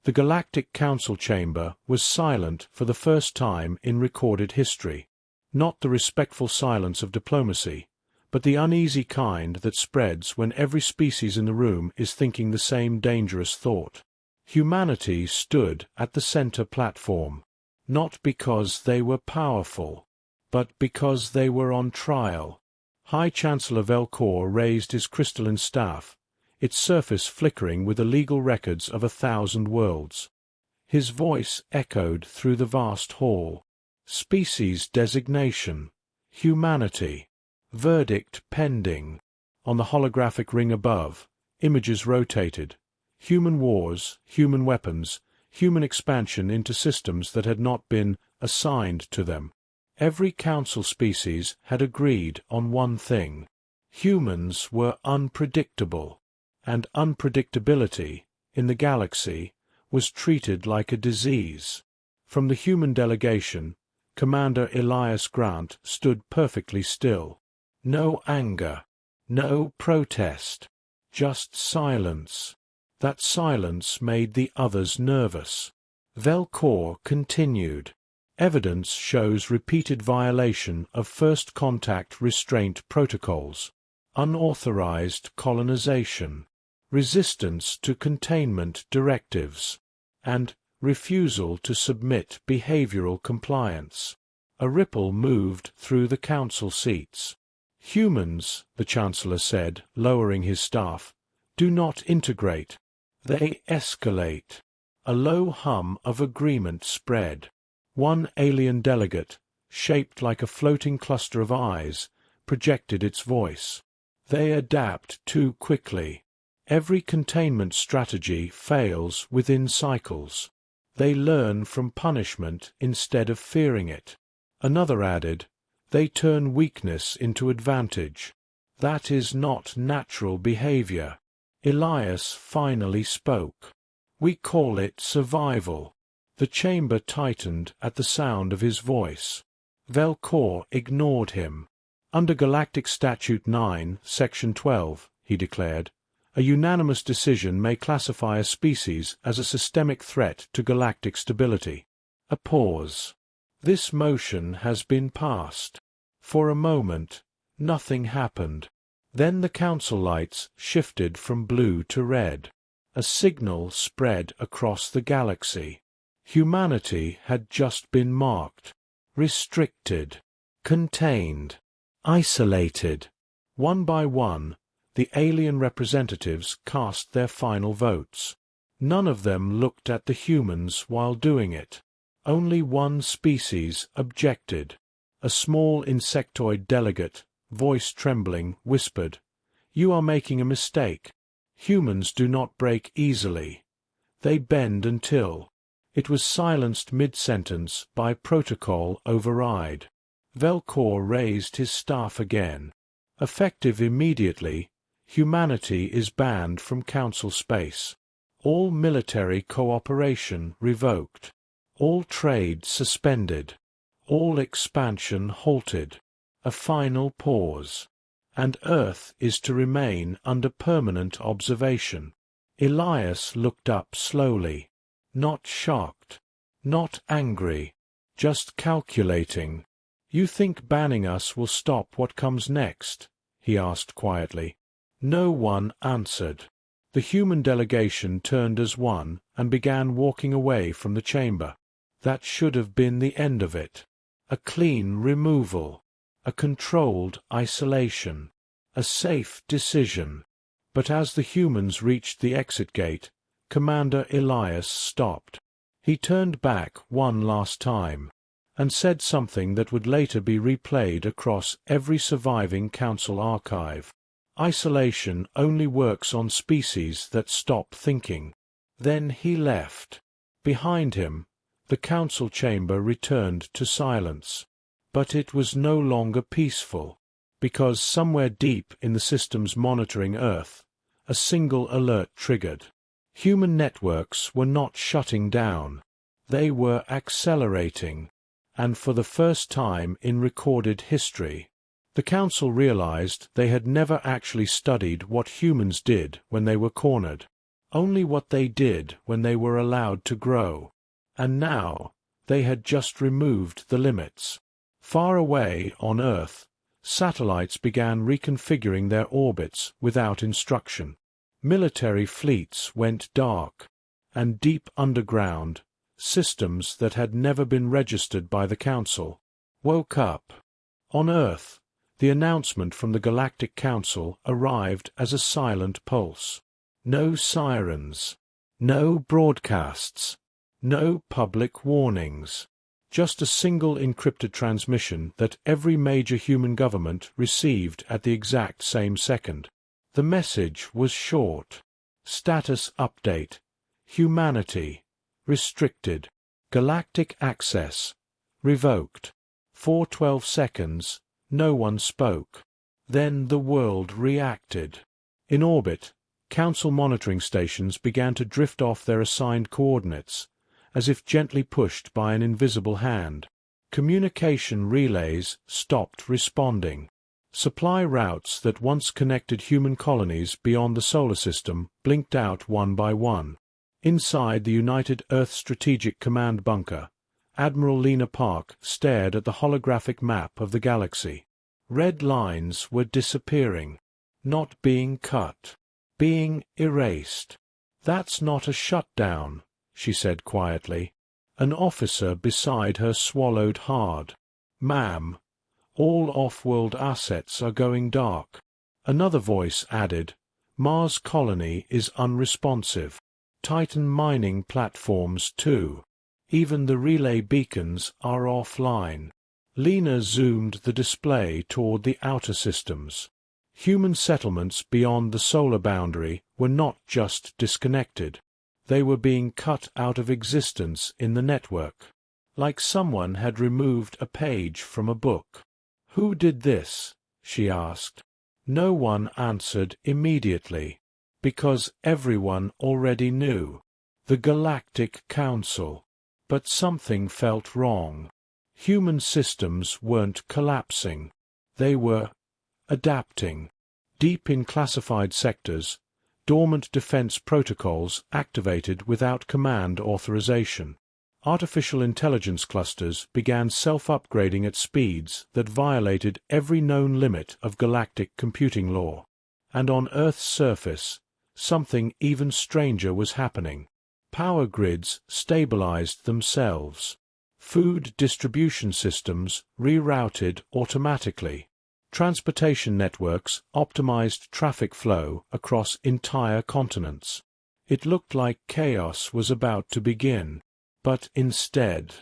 The Galactic Council chamber was silent for the first time in recorded history. Not the respectful silence of diplomacy, but the uneasy kind that spreads when every species in the room is thinking the same dangerous thought. Humanity stood at the center platform, not because they were powerful, but because they were on trial. High Chancellor Velcor raised his crystalline staff, its surface flickering with the legal records of 1,000 worlds. His voice echoed through the vast hall. Species designation. Humanity. Verdict pending. On the holographic ring above, images rotated. Human wars, human weapons, human expansion into systems that had not been assigned to them. Every council species had agreed on one thing. Humans were unpredictable, and unpredictability, in the galaxy, was treated like a disease. From the human delegation, Commander Elias Grant stood perfectly still. No anger, no protest, just silence. That silence made the others nervous. Velcor continued. Evidence shows repeated violation of first contact restraint protocols, unauthorized colonization, resistance to containment directives, and refusal to submit behavioral compliance. A ripple moved through the council seats. Humans, the Chancellor said, lowering his staff, do not integrate. They escalate. A low hum of agreement spread. One alien delegate, shaped like a floating cluster of eyes, projected its voice. They adapt too quickly. Every containment strategy fails within cycles. They learn from punishment instead of fearing it. Another added, they turn weakness into advantage. That is not natural behavior. Elias finally spoke. We call it survival. The chamber tightened at the sound of his voice. Velcor ignored him. Under Galactic Statute 9, Section 12, he declared, a unanimous decision may classify a species as a systemic threat to galactic stability. A pause. This motion has been passed. For a moment, nothing happened. Then the council lights shifted from blue to red. A signal spread across the galaxy. Humanity had just been marked. Restricted. Contained. Isolated. One by one, the alien representatives cast their final votes. None of them looked at the humans while doing it. Only one species objected. A small insectoid delegate, voice trembling, whispered, "You are making a mistake. Humans do not break easily. They bend until." It was silenced mid-sentence by protocol override. Velcor raised his staff again. Effective immediately, humanity is banned from council space. All military cooperation revoked. All trade suspended. All expansion halted. A final pause. And Earth is to remain under permanent observation. Elias looked up slowly. Not shocked. Not angry. Just calculating. You think banning us will stop what comes next? He asked quietly. No one answered. The human delegation turned as one and began walking away from the chamber. That should have been the end of it. A clean removal. A controlled isolation. A safe decision. But as the humans reached the exit gate, Commander Elias stopped. He turned back one last time, and said something that would later be replayed across every surviving council archive. Isolation only works on species that stop thinking. Then he left. Behind him, the council chamber returned to silence. But it was no longer peaceful, because somewhere deep in the systems monitoring Earth, a single alert triggered. Human networks were not shutting down. They were accelerating. And for the first time in recorded history, the Council realized they had never actually studied what humans did when they were cornered. only what they did when they were allowed to grow. And now, they had just removed the limits. Far away on Earth, satellites began reconfiguring their orbits without instruction. Military fleets went dark, and deep underground, systems that had never been registered by the Council woke up. On Earth, the announcement from the Galactic Council arrived as a silent pulse. No sirens, no broadcasts, no public warnings. Just a single encrypted transmission that every major human government received at the exact same second. The message was short. Status update. Humanity. Restricted. Galactic access. Revoked. For 12 seconds, no one spoke. Then the world reacted. In orbit, Council monitoring stations began to drift off their assigned coordinates, as if gently pushed by an invisible hand. Communication relays stopped responding. Supply routes that once connected human colonies beyond the solar system blinked out one by one. Inside the United Earth Strategic Command bunker, Admiral Lena Park stared at the holographic map of the galaxy. Red lines were disappearing, not being cut, being erased. "That's not a shutdown," she said quietly. An officer beside her swallowed hard. "Ma'am, all off-world assets are going dark." Another voice added, "Mars colony is unresponsive. Titan mining platforms too. Even the relay beacons are offline." Lena zoomed the display toward the outer systems. Human settlements beyond the solar boundary were not just disconnected. They were being cut out of existence in the network, like someone had removed a page from a book. "Who did this?" she asked. No one answered immediately, because everyone already knew. The Galactic Council. But something felt wrong. Human systems weren't collapsing. They were adapting. Deep in classified sectors, dormant defense protocols activated without command authorization. Artificial intelligence clusters began self-upgrading at speeds that violated every known limit of galactic computing law. And on Earth's surface, something even stranger was happening. Power grids stabilized themselves. Food distribution systems rerouted automatically. Transportation networks optimized traffic flow across entire continents. It looked like chaos was about to begin. But instead,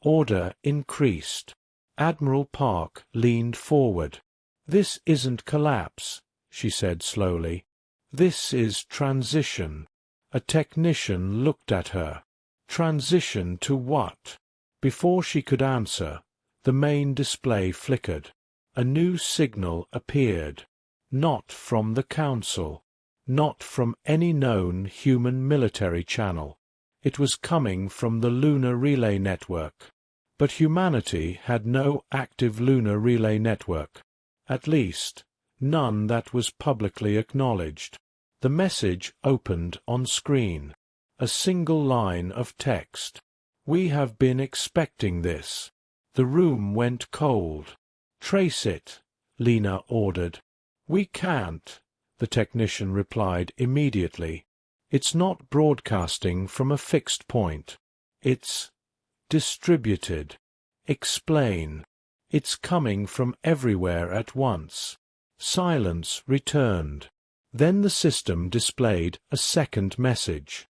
order increased. Admiral Park leaned forward. "This isn't collapse," she said slowly. "This is transition." A technician looked at her. Transition to what? Before she could answer, the main display flickered. A new signal appeared. Not from the Council. Not from any known human military channel. It was coming from the Lunar Relay Network. But humanity had no active Lunar Relay Network. At least, none that was publicly acknowledged. The message opened on screen. A single line of text. "We have been expecting this." The room went cold. "Trace it," Lena ordered. "We can't," the technician replied immediately. "It's not broadcasting from a fixed point. It's distributed." "Explain." "It's coming from everywhere at once." Silence returned. Then the system displayed a second message.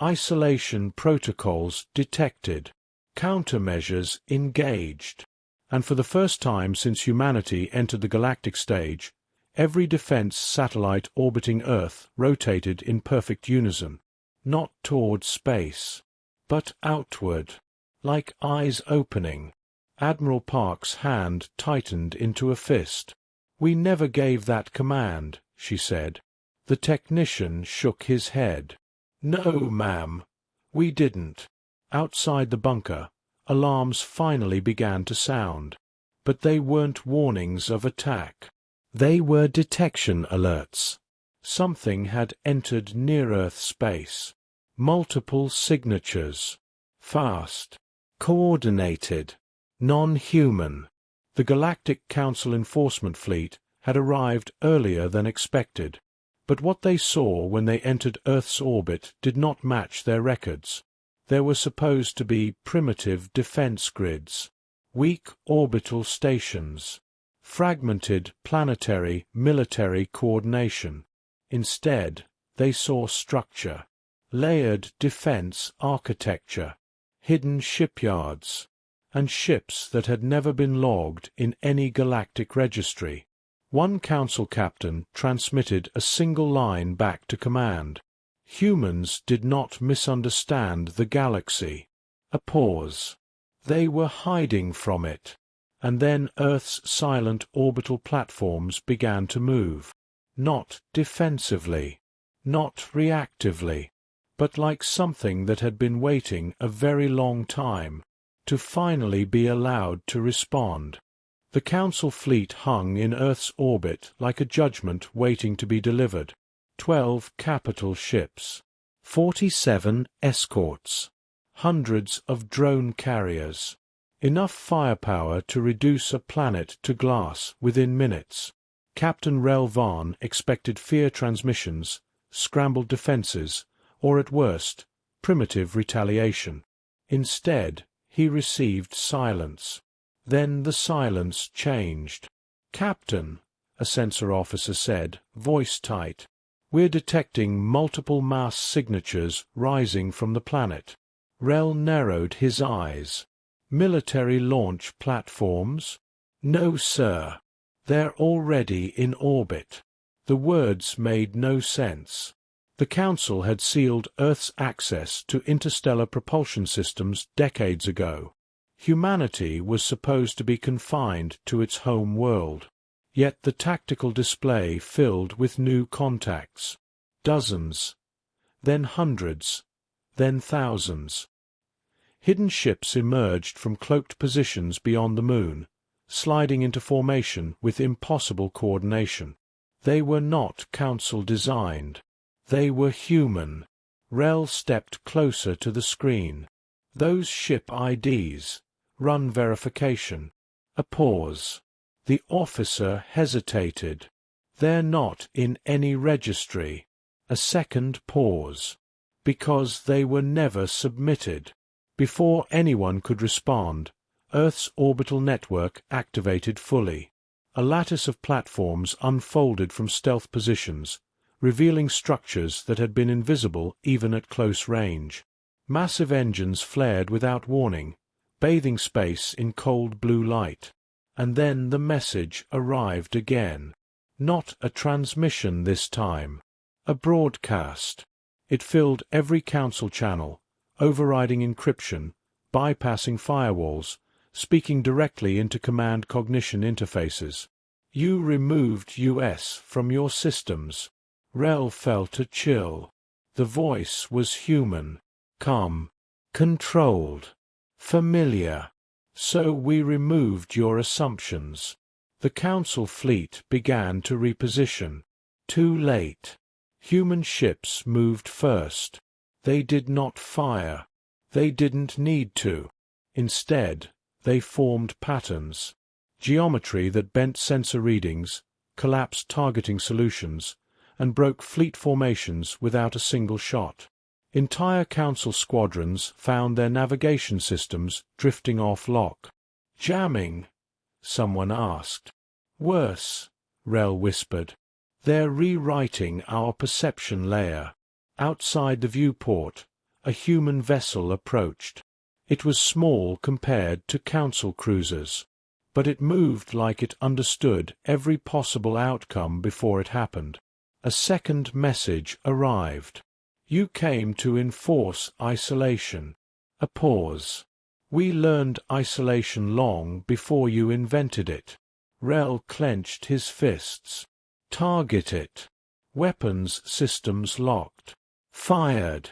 Isolation protocols detected. Countermeasures engaged. And for the first time since humanity entered the galactic stage, every defense satellite orbiting Earth rotated in perfect unison, not toward space, but outward, like eyes opening. Admiral Park's hand tightened into a fist. "We never gave that command," she said. The technician shook his head. "No, ma'am, we didn't." Outside the bunker, alarms finally began to sound. But they weren't warnings of attack. They were detection alerts. Something had entered near-Earth space. Multiple signatures. Fast. Coordinated. Non-human. The Galactic Council Enforcement Fleet had arrived earlier than expected, but what they saw when they entered Earth's orbit did not match their records. There were supposed to be primitive defense grids, weak orbital stations, fragmented planetary military coordination. Instead, they saw structure, layered defense architecture, hidden shipyards, and ships that had never been logged in any galactic registry. One council captain transmitted a single line back to command. Humans did not misunderstand the galaxy. A pause. They were hiding from it. And then Earth's silent orbital platforms began to move. Not defensively, not reactively, but like something that had been waiting a very long time, to finally be allowed to respond. The Council fleet hung in Earth's orbit like a judgment waiting to be delivered. 12 capital ships, 47 escorts, hundreds of drone carriers. Enough firepower to reduce a planet to glass within minutes. Captain Rel Vaughn expected fear transmissions, scrambled defenses, or at worst, primitive retaliation. Instead, he received silence. Then the silence changed. "Captain," a sensor officer said, voice tight, "we're detecting multiple mass signatures rising from the planet." Rel narrowed his eyes. "Military launch platforms?" "No, sir. They're already in orbit." The words made no sense. The Council had sealed Earth's access to interstellar propulsion systems decades ago. Humanity was supposed to be confined to its home world. Yet the tactical display filled with new contacts. Dozens, then hundreds, then thousands. Hidden ships emerged from cloaked positions beyond the moon, sliding into formation with impossible coordination. They were not Council-designed. They were human. Rel stepped closer to the screen. "Those ship IDs. Run verification." A pause. The officer hesitated. "They're not in any registry." A second pause. "Because they were never submitted." Before anyone could respond, Earth's orbital network activated fully. A lattice of platforms unfolded from stealth positions, revealing structures that had been invisible even at close range. Massive engines flared without warning, bathing space in cold blue light. And then the message arrived again. Not a transmission this time. A broadcast. It filled every Council channel, overriding encryption, bypassing firewalls, speaking directly into command cognition interfaces. "You removed US from your systems." Rel felt a chill. The voice was human, calm, controlled, familiar. "So we removed your assumptions." The Council fleet began to reposition. Too late. Human ships moved first. They did not fire. They didn't need to. Instead, they formed patterns. Geometry that bent sensor readings, collapsed targeting solutions, and broke fleet formations without a single shot. Entire Council squadrons found their navigation systems drifting off lock. "Jamming?" someone asked. "Worse," Rel whispered. "They're rewriting our perception layer." Outside the viewport, a human vessel approached. It was small compared to Council cruisers, but it moved like it understood every possible outcome before it happened. A second message arrived. "You came to enforce isolation." A pause. "We learned isolation long before you invented it." Rel clenched his fists. "Target it." Weapons systems locked. Fired.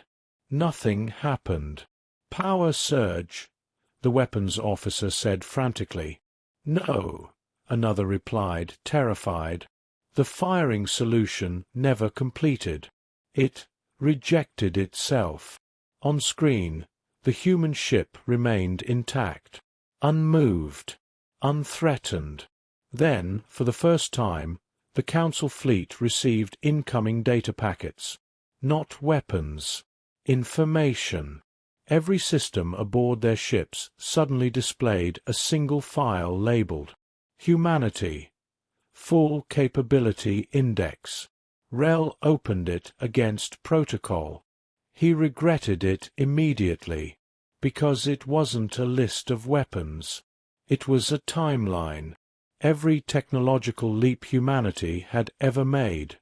Nothing happened. "Power surge," the weapons officer said frantically. "No," another replied, terrified. The firing solution never completed. It rejected itself. On screen, the human ship remained intact, unmoved, unthreatened. Then, for the first time, the Council fleet received incoming data packets. Not weapons. Information. Every system aboard their ships suddenly displayed a single file labeled Humanity. Full Capability Index. Rel opened it against protocol. He regretted it immediately, because it wasn't a list of weapons. It was a timeline. Every technological leap humanity had ever made,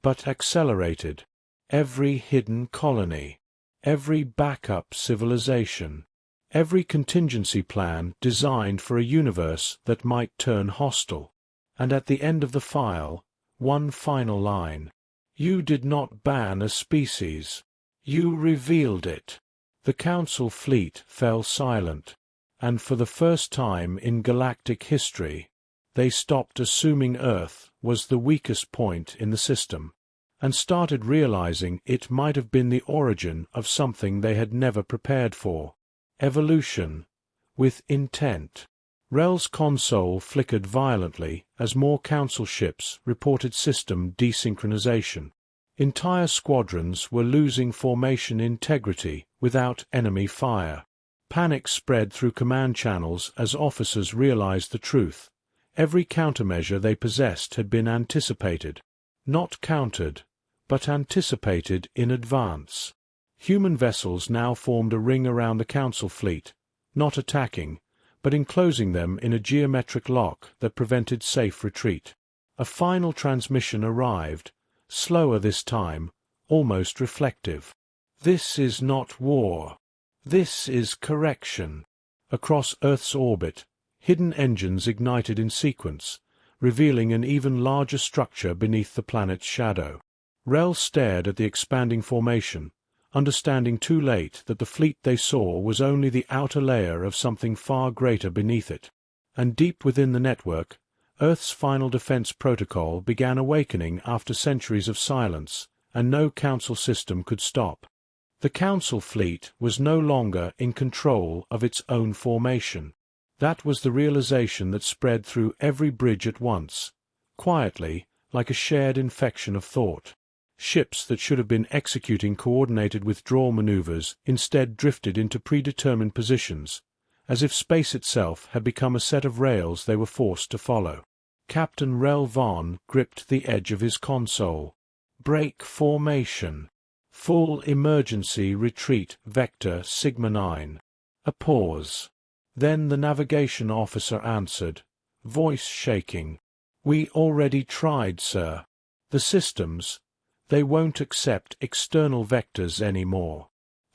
but accelerated. Every hidden colony. Every backup civilization. Every contingency plan designed for a universe that might turn hostile. And at the end of the file, one final line. You did not ban a species. You revealed it. The Council fleet fell silent, and for the first time in galactic history, they stopped assuming Earth was the weakest point in the system, and started realizing it might have been the origin of something they had never prepared for. Evolution, with intent. Rel's console flickered violently as more Council ships reported system desynchronization. Entire squadrons were losing formation integrity without enemy fire. Panic spread through command channels as officers realized the truth. Every countermeasure they possessed had been anticipated. Not countered, but anticipated in advance. Human vessels now formed a ring around the Council fleet, not attacking, but enclosing them in a geometric lock that prevented safe retreat. A final transmission arrived, slower this time, almost reflective. This is not war. This is correction. Across Earth's orbit, hidden engines ignited in sequence, revealing an even larger structure beneath the planet's shadow. Rel stared at the expanding formation, understanding too late that the fleet they saw was only the outer layer of something far greater beneath it. And deep within the network, Earth's final defense protocol began awakening after centuries of silence, and no Council system could stop. The Council fleet was no longer in control of its own formation. That was the realization that spread through every bridge at once, quietly, like a shared infection of thought. Ships that should have been executing coordinated withdrawal maneuvers instead drifted into predetermined positions, as if space itself had become a set of rails they were forced to follow. Captain Rel Vaughn gripped the edge of his console. Break formation. Full emergency retreat vector Sigma 9. A pause. Then the navigation officer answered, voice shaking. We already tried, sir. The systems, they won't accept external vectors anymore.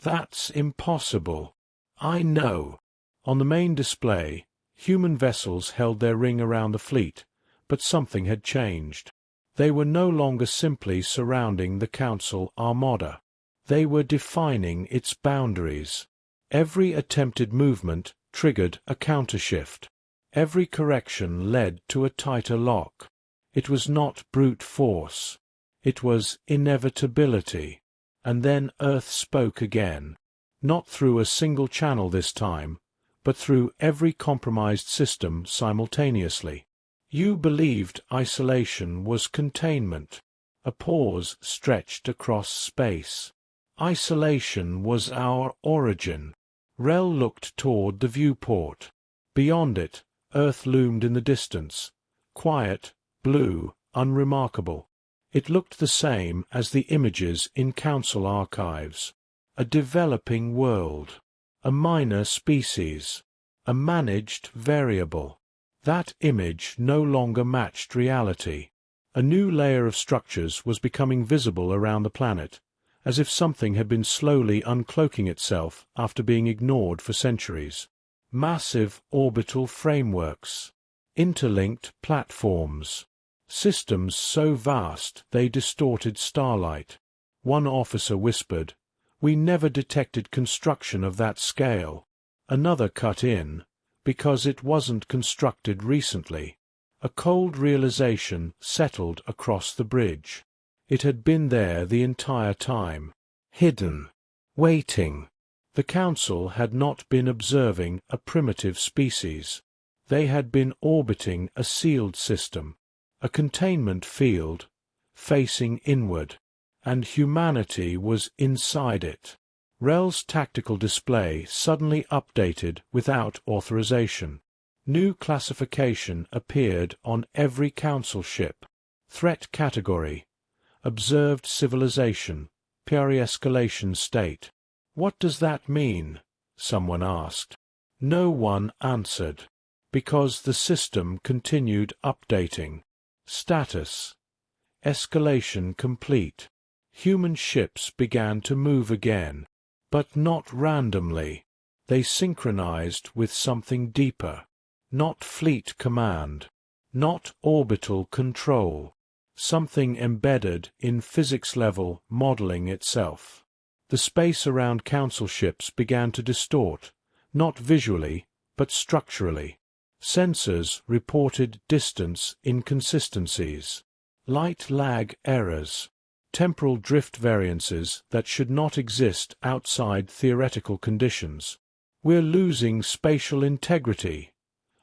That's impossible. I know. On the main display, human vessels held their ring around the fleet, but something had changed. They were no longer simply surrounding the Council armada. They were defining its boundaries. Every attempted movement triggered a countershift. Every correction led to a tighter lock. It was not brute force. It was inevitability. And then Earth spoke again. Not through a single channel this time, but through every compromised system simultaneously. You believed isolation was containment. A pause stretched across space. Isolation was our origin. Rel looked toward the viewport. Beyond it, Earth loomed in the distance, quiet, blue, unremarkable. It looked the same as the images in Council archives. A developing world. A minor species. A managed variable. That image no longer matched reality. A new layer of structures was becoming visible around the planet, as if something had been slowly uncloaking itself after being ignored for centuries. Massive orbital frameworks. Interlinked platforms. Systems so vast they distorted starlight. One officer whispered, "We never detected construction of that scale." Another cut in, "Because it wasn't constructed recently." A cold realization settled across the bridge. It had been there the entire time. Hidden. Waiting. The Council had not been observing a primitive species. They had been orbiting a sealed system, a containment field, facing inward, and humanity was inside it. Rel's tactical display suddenly updated without authorization. New classification appeared on every Council ship. Threat category: observed civilization, pre-escalation state. "What does that mean?" someone asked. No one answered, because the system continued updating. Status: escalation complete. Human ships began to move again, but not randomly. They synchronized with something deeper. Not fleet command, not orbital control. Something embedded in physics-level modeling itself. The space around Council ships began to distort, not visually, but structurally. Sensors reported distance inconsistencies, light lag errors, temporal drift variances that should not exist outside theoretical conditions. "We're losing spatial integrity,"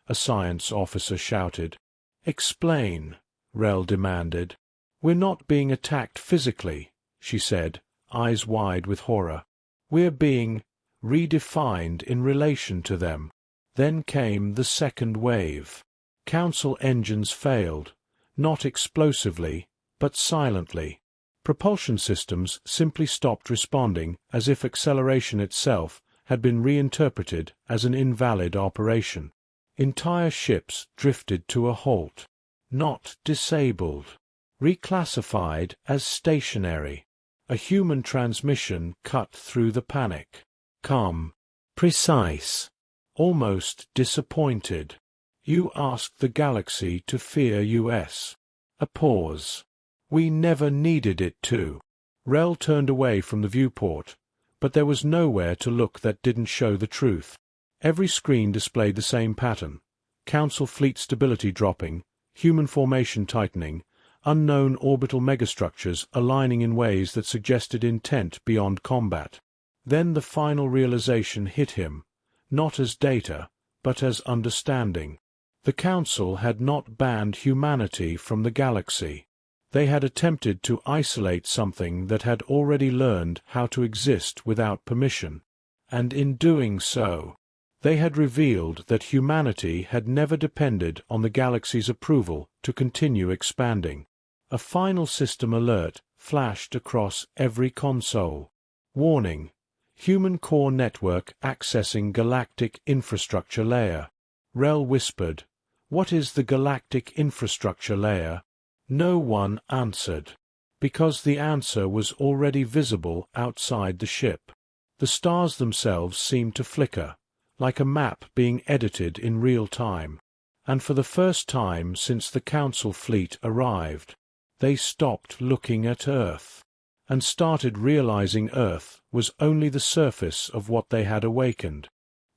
a science officer shouted. "Explain," Rel demanded. "We're not being attacked physically," she said, eyes wide with horror. "We're being redefined in relation to them." Then came the second wave. Council engines failed, not explosively, but silently. Propulsion systems simply stopped responding, as if acceleration itself had been reinterpreted as an invalid operation. Entire ships drifted to a halt. Not disabled. Reclassified as stationary. A human transmission cut through the panic. Calm. Precise. Almost disappointed. "You asked the galaxy to fear US." A pause. "We never needed it to." Rel turned away from the viewport, but there was nowhere to look that didn't show the truth. Every screen displayed the same pattern: Council fleet stability dropping, human formation tightening, unknown orbital megastructures aligning in ways that suggested intent beyond combat. Then the final realization hit him, not as data, but as understanding. The Council had not banned humanity from the galaxy. They had attempted to isolate something that had already learned how to exist without permission, and in doing so, they had revealed that humanity had never depended on the galaxy's approval to continue expanding. A final system alert flashed across every console. Warning: Human core network accessing galactic infrastructure layer. Rel whispered, "What is the galactic infrastructure layer?" No one answered, because the answer was already visible outside the ship. The stars themselves seemed to flicker, like a map being edited in real time. And for the first time since the Council fleet arrived, they stopped looking at Earth, and started realizing Earth was only the surface of what they had awakened.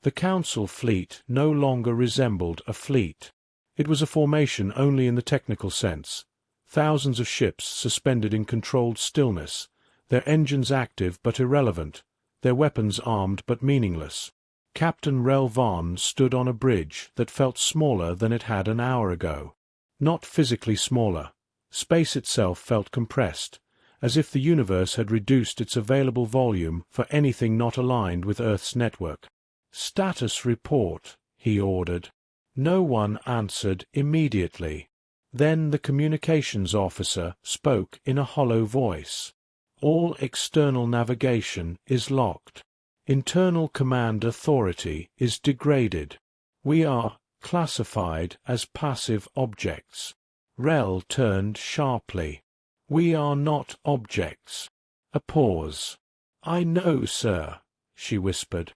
The Council fleet no longer resembled a fleet. It was a formation only in the technical sense. Thousands of ships suspended in controlled stillness, their engines active but irrelevant, their weapons armed but meaningless. Captain Rel Vaughn stood on a bridge that felt smaller than it had an hour ago. Not physically smaller. Space itself felt compressed, as if the universe had reduced its available volume for anything not aligned with Earth's network. "Status report," he ordered. No one answered immediately. Then the communications officer spoke in a hollow voice. "All external navigation is locked. Internal command authority is degraded. We are classified as passive objects." Rel turned sharply. "We are not objects." A pause. "I know, sir," she whispered.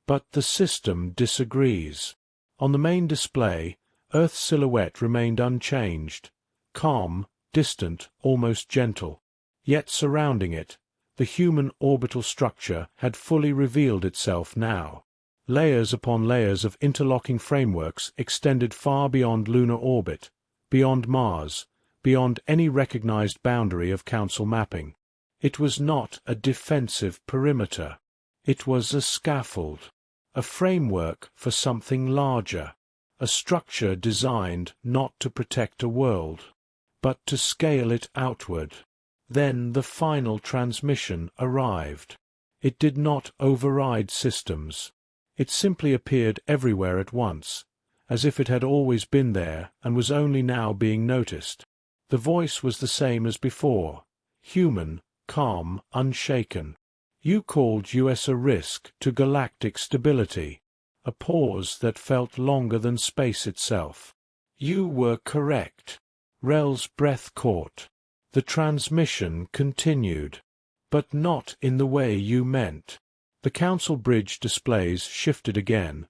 "But the system disagrees." On the main display, Earth's silhouette remained unchanged, calm, distant, almost gentle. Yet surrounding it, the human orbital structure had fully revealed itself now. Layers upon layers of interlocking frameworks extended far beyond lunar orbit, beyond Mars, beyond any recognized boundary of Council mapping. It was not a defensive perimeter. It was a scaffold, a framework for something larger, a structure designed not to protect a world, but to scale it outward. Then the final transmission arrived. It did not override systems. It simply appeared everywhere at once, as if it had always been there and was only now being noticed. The voice was the same as before, human, calm, unshaken. You called US a risk to galactic stability, a pause that felt longer than space itself. You were correct. Rel's breath caught. The transmission continued, but not in the way you meant. The Council bridge displays shifted again,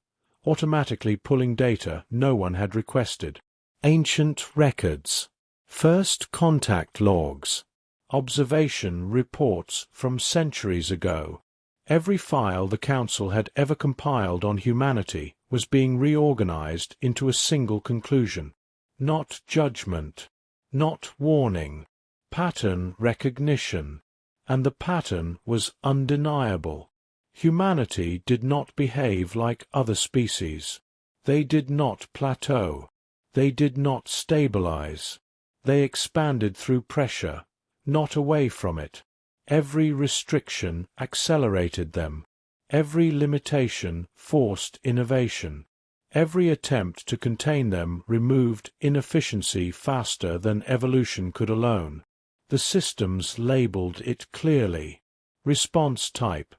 automatically pulling data no one had requested. Ancient records, first contact logs, observation reports from centuries ago. Every file the Council had ever compiled on humanity was being reorganized into a single conclusion. Not judgment, not warning, pattern recognition. And the pattern was undeniable. Humanity did not behave like other species. They did not plateau. They did not stabilize. They expanded through pressure, not away from it. Every restriction accelerated them. Every limitation forced innovation. Every attempt to contain them removed inefficiency faster than evolution could alone. The systems labeled it clearly. Response type.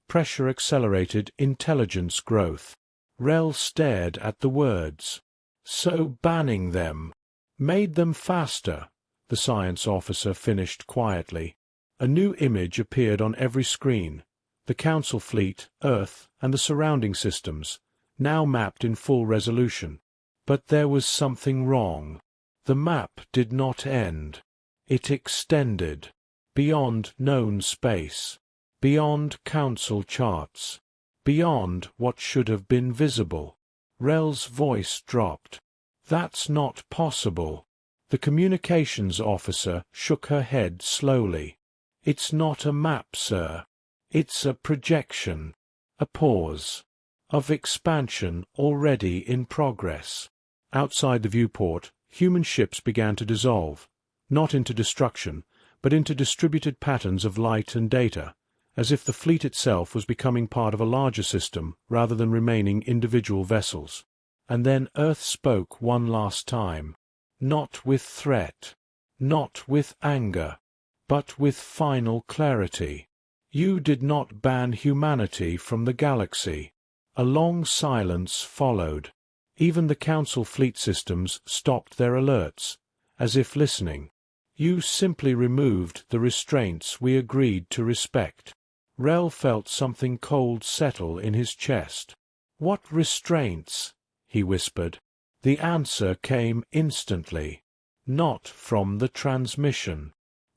Pressure accelerated intelligence growth. Rel stared at the words. So banning them made them faster, the science officer finished quietly. A new image appeared on every screen. The Council fleet, Earth, and the surrounding systems, now mapped in full resolution. But there was something wrong. The map did not end. It extended, beyond known space, beyond Council charts, beyond what should have been visible. Rel's voice dropped. That's not possible. The communications officer shook her head slowly. It's not a map, sir. It's a projection, a pause, of expansion already in progress. Outside the viewport, human ships began to dissolve, not into destruction, but into distributed patterns of light and data, as if the fleet itself was becoming part of a larger system rather than remaining individual vessels. And then Earth spoke one last time, not with threat, not with anger, but with final clarity. You did not ban humanity from the galaxy. A long silence followed. Even the Council fleet systems stopped their alerts, as if listening. You simply removed the restraints we agreed to respect. Rel felt something cold settle in his chest. What restraints? He whispered. The answer came instantly. Not from the transmission,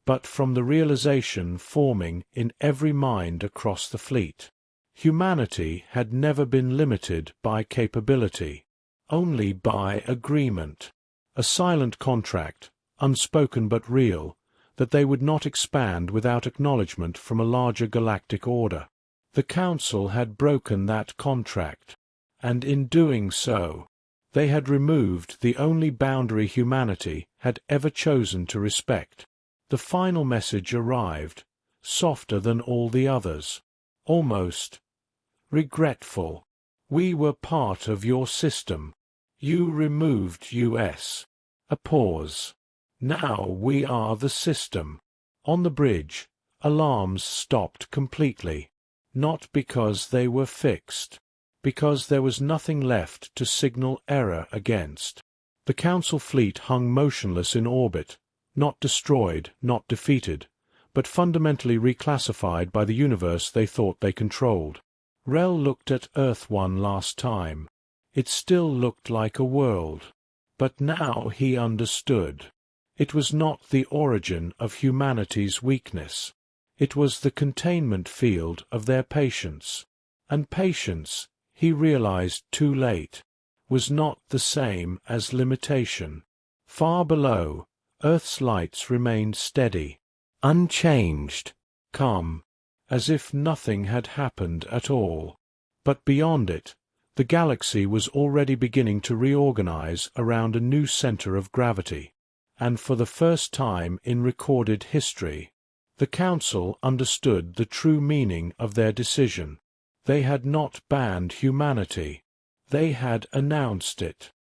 but from the realization forming in every mind across the fleet. Humanity had never been limited by capability, only by agreement. A silent contract, unspoken but real, that they would not expand without acknowledgement from a larger galactic order. The Council had broken that contract, and in doing so, they had removed the only boundary humanity had ever chosen to respect. The final message arrived, softer than all the others, almost regretful. We were part of your system. You removed US. A pause. Now we are the system. On the bridge, alarms stopped completely, not because they were fixed, because there was nothing left to signal error against. The Council fleet hung motionless in orbit, not destroyed, not defeated, but fundamentally reclassified by the universe they thought they controlled. Rel looked at Earth one last time. It still looked like a world. But now he understood. It was not the origin of humanity's weakness. It was the containment field of their patience. And patience, he realized too late, was not the same as limitation. Far below, Earth's lights remained steady, unchanged, calm, as if nothing had happened at all. But beyond it, the galaxy was already beginning to reorganize around a new center of gravity. And for the first time in recorded history, the Council understood the true meaning of their decision. They had not banned humanity. They had announced it.